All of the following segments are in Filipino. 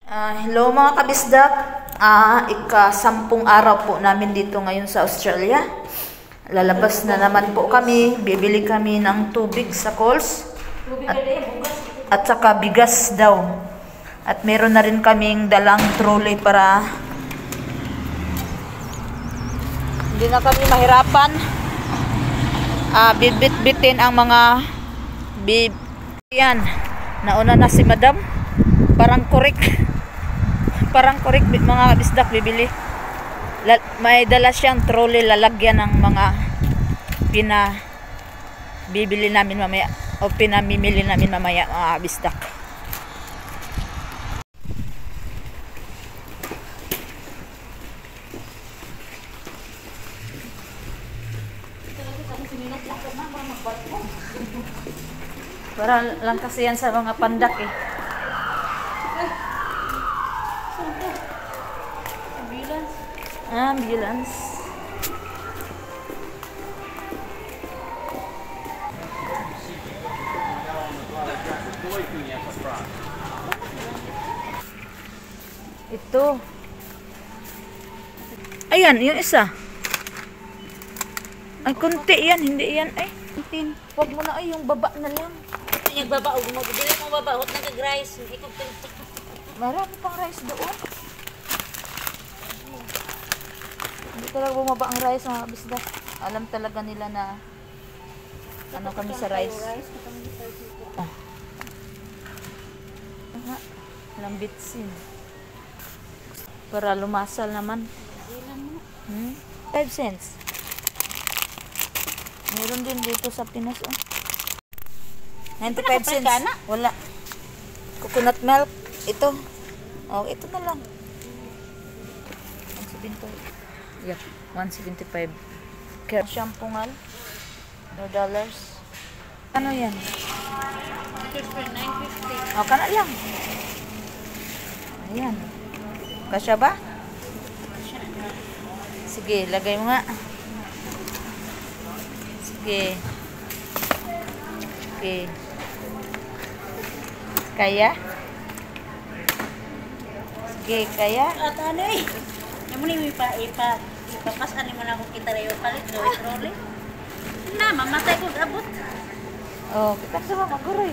Hello mga kabisdak. Ika-10 araw po namin dito ngayon sa Australia. Lalabas na naman po kami. Bibili kami ng tubig sa Coles. At saka bigas daw. At meron na rin kaming dalang trolley para hindi na kami mahirapan. Bibit-bitin ang mga yan. Nauna na si Madam. Parang korek mga bisdak bibili. May dala siyang trolley, lalagyan ng mga bibili namin mamaya o pinamimili namin mamaya mga bisdak. Para lang kasi yan sa mga pandak eh. Ambulance. Ito. Ayan, yung isa. Ay, konti yan. Hindi yan. Ay, huwag mo na ay, yung baba na lang. Yung baba, huwag mo. Dili mo baba, huwag nag-rice. Marami pang rice doon. Hindi talaga bumaba ang rice mga bisdak. Alam talaga nila na ano kami sa rice. Lambitsin. Para lumasal naman. 5 cents. Meron din dito sa Pinas. 95 cents. Wala. Coconut milk. Ito. Oh, ito na lang. 175. Yep, 175. Shampoo ngal. $2. Ano yan? 9.50. O, kana lang. Ayan. Kasya ba? Sige, lagay mo nga. Sige. Okay. Kaya? Sige, kaya? At ano eh? Namun yung ipapasan mo na kung kita rin yung palit no, trolley. Na, mamatay ko abot. Oh, kita sa mga guroy.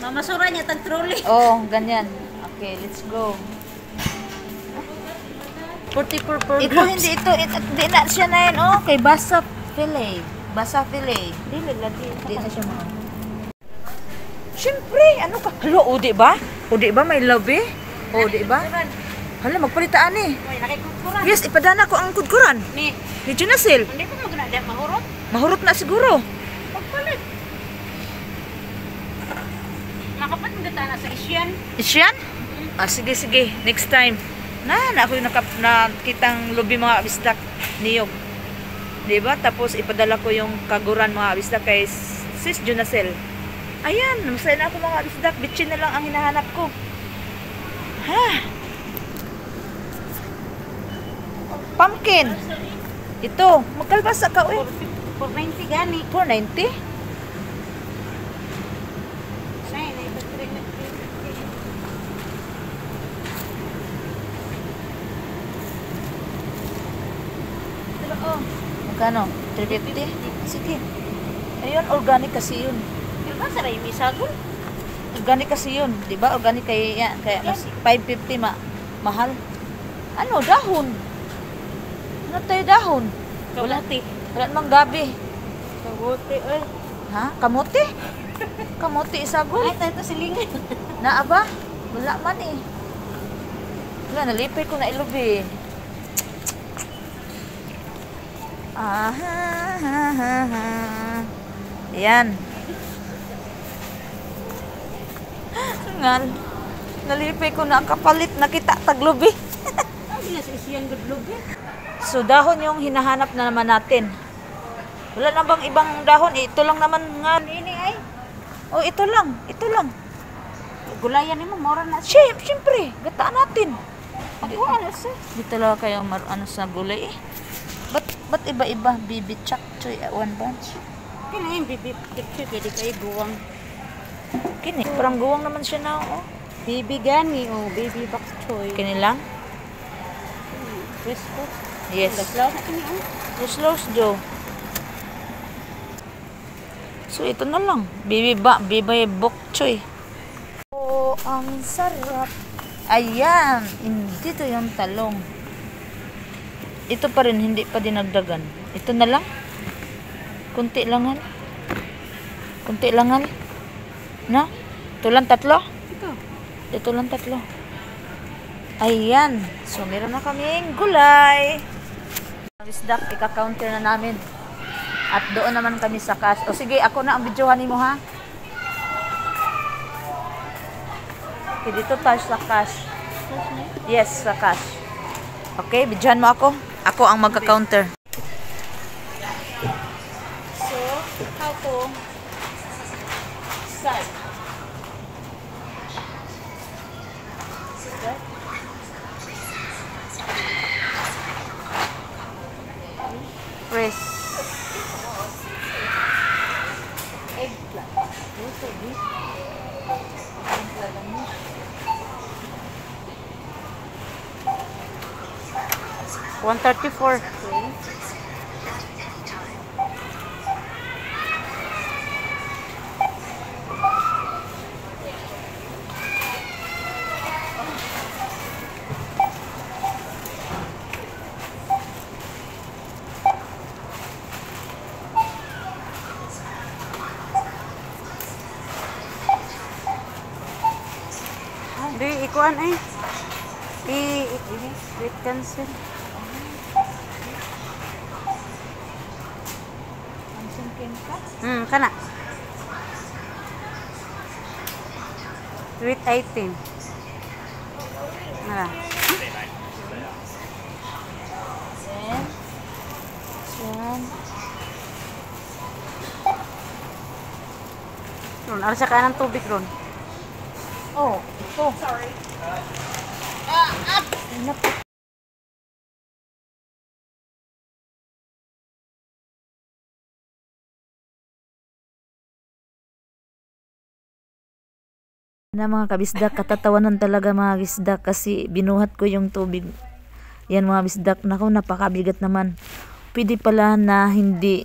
Mamasura niya tag trolley. Oh, ganyan. Okay, let's go. 44 per Ito, hindi ito. Hindi na siya na yun. Oh, kay Basa Filet. Basa Filet. Dili lagi. Hindi na siya mga. Siyempre, ano ka? Hello, o di ba? O di ba may love eh? O di ba? Hala, magpalitaan eh. Oy, nakikudkuran. Yes, ipadana ko ang kudkuran. Ni, Ni Junasil. hindi ko maganda mahurot. Mahurot na siguro. Pagpalit. Nakapat mo data na sa isyan. Isyan? Sige, sige. Next time. Ako yung nakitang lubi mga abisdak niyog. Diba? Tapos ipadala ko yung kaguran mga abisdak kay Sis Junacel. Ayan, masaya na ako mga abisdak. Bitchin na lang ang hinahanap ko. Ha? Pumpkin. Ito. Magkalbasa ka eh. 490 gani. 490? Say, na ito 350. Magkano? 350? Sige. Ayun, organic kasi yun. Diba sa rin may sagol? Organic kasi yun. Diba? Organic kaya mas 550 mahal. Ano? Dahon. Ano tayo dahon? Kamuti. Wala namang gabi. Kamuti, oy. Ha? Kamuti? Kamuti isagol? Ay, tayo silingan. Naaba? Wala man eh. Wala, nalipay ko na ilubi. Ayan. Ngal. Nalipay ko na ang kapalit. Nakita taglubi. Ay, nasisiyang gudlubi. So, dahon yung hinahanap na naman natin. Wala na bang ibang dahon? Ito lang naman nga. Ini ay. Oh, ito lang. Ito lang. Gulayan ni mo, mora na. Siyempre, gataan natin. Ako, ano sa? Di talaga kayo ano sa gulay eh. Ba't iba-iba? Bibi chak choy one bunch. Kaya na yung bibip, picture, pwede kayo buwang. Kini, parang guwang naman siya na, oh. Baby gani, oh. Baby box toy. Kini lang? Crispo. Yes. Laslaw na kini, oh. Slows, Joe. So, ito na lang. Baby bok choy. Oh, ang sarap. Ayan. Dito yung talong. Ito pa rin, hindi pa dinagdagan. Ito na lang. Kunti langan. Kunti langan. No? Ito lang tatlo? Ito lang tatlo. Ayan. So, meron na kaming gulay. Ang isdak, ika-counter na namin. At doon naman kami sa cash. O sige, ako na ang videohan mo, ha? Okay, dito tayo sa cash. Yes, sa cash. Okay, videohan mo ako. Ako ang magka-counter. So, how to start? Press. Eggplant. Ito, di. Eggplant lang mo. $134. Okay. Di, ikuan eh. Wait, cancel. Kana. Sweet 18. Nara. Then, yan. Ron, ara sa kanang tubig ron. Oh, ito. Sorry. Na mga kabisdak, katatawanan talaga mga bisdak kasi binuhat ko yung tubig. Yan mga bisdak, naku, napakabigat naman. Pwede pala na hindi,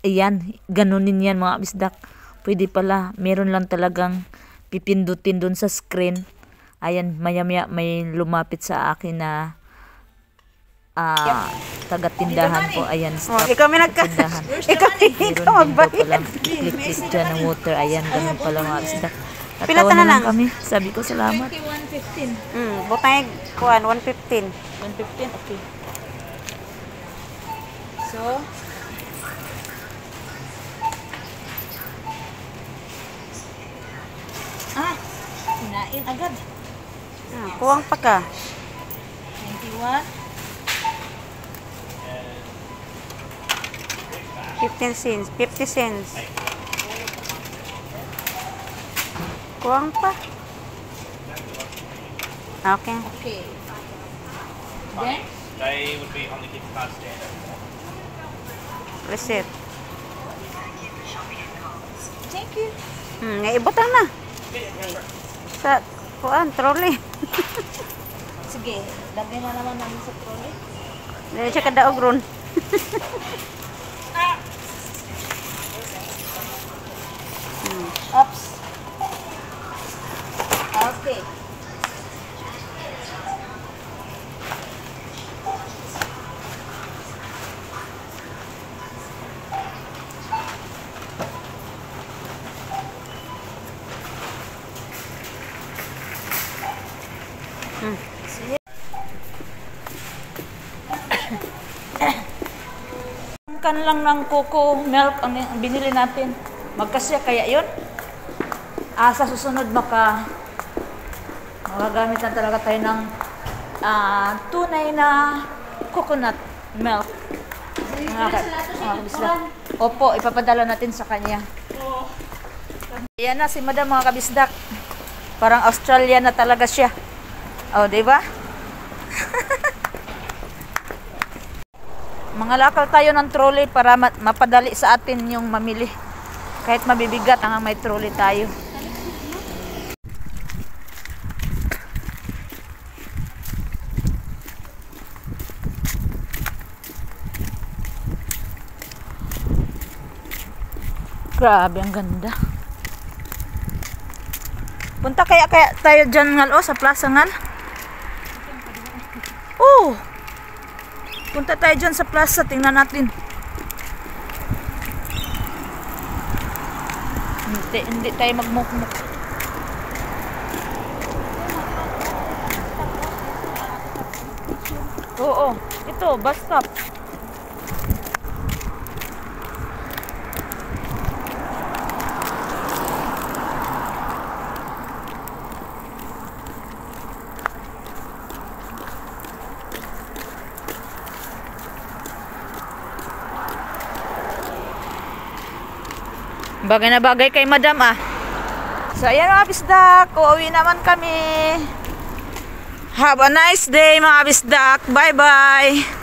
ayan, ganunin yan mga bisdak. Pwede pala, meron lang talagang pipindutin dun sa screen. Ayan, maya-maya may lumapit sa akin na taga-tindahan po. Ayan, stop. Ikaw may Tindahan. Ikaw Meron din daw palang click dyan ng water. Ayan, ganun pala mga bisdak. Pila Natawa ta na na lang lang? kami. Sabi ko salamat. 21.15. Butang kuan 115. 115, okay. So, hinain agad. Kuwang pa ka. 91. 15 cents, 50 cents. Kuwang pa. Okay. Okay. Then, They would be on the gift card standard. Receipt. thank you. Ibutang na. Sa kuan trolley. Sige, lagay na naman namin sa trolley. Dili siya kadaog ron. Oops. Okay. Kan lang ng coco milk ang binili natin. Magkasya kaya yun? Sa susunod magagamit na talaga tayo ng tunay na coconut milk. Opo, ipapadala natin sa kanya. Ayan na si Madam mga kabisdak. Parang Australian na talaga siya. Oh, di ba? Mangalakal tayo ng trolley para mapadali sa atin yung mamili. Kahit mabibigat, may trolley tayo. Grabe, ang ganda. Punta kaya tayo dyan ngal sa plaza ngal. Oh! Punta tayo dyan sa plaza, tingnan natin. Hindi tayo magmukmuk. Oo, ito, bus stop. Bagay na bagay kay madam ah. So ayan mga bisdak, uuwi naman kami. Have a nice day mga bisdak. Bye bye.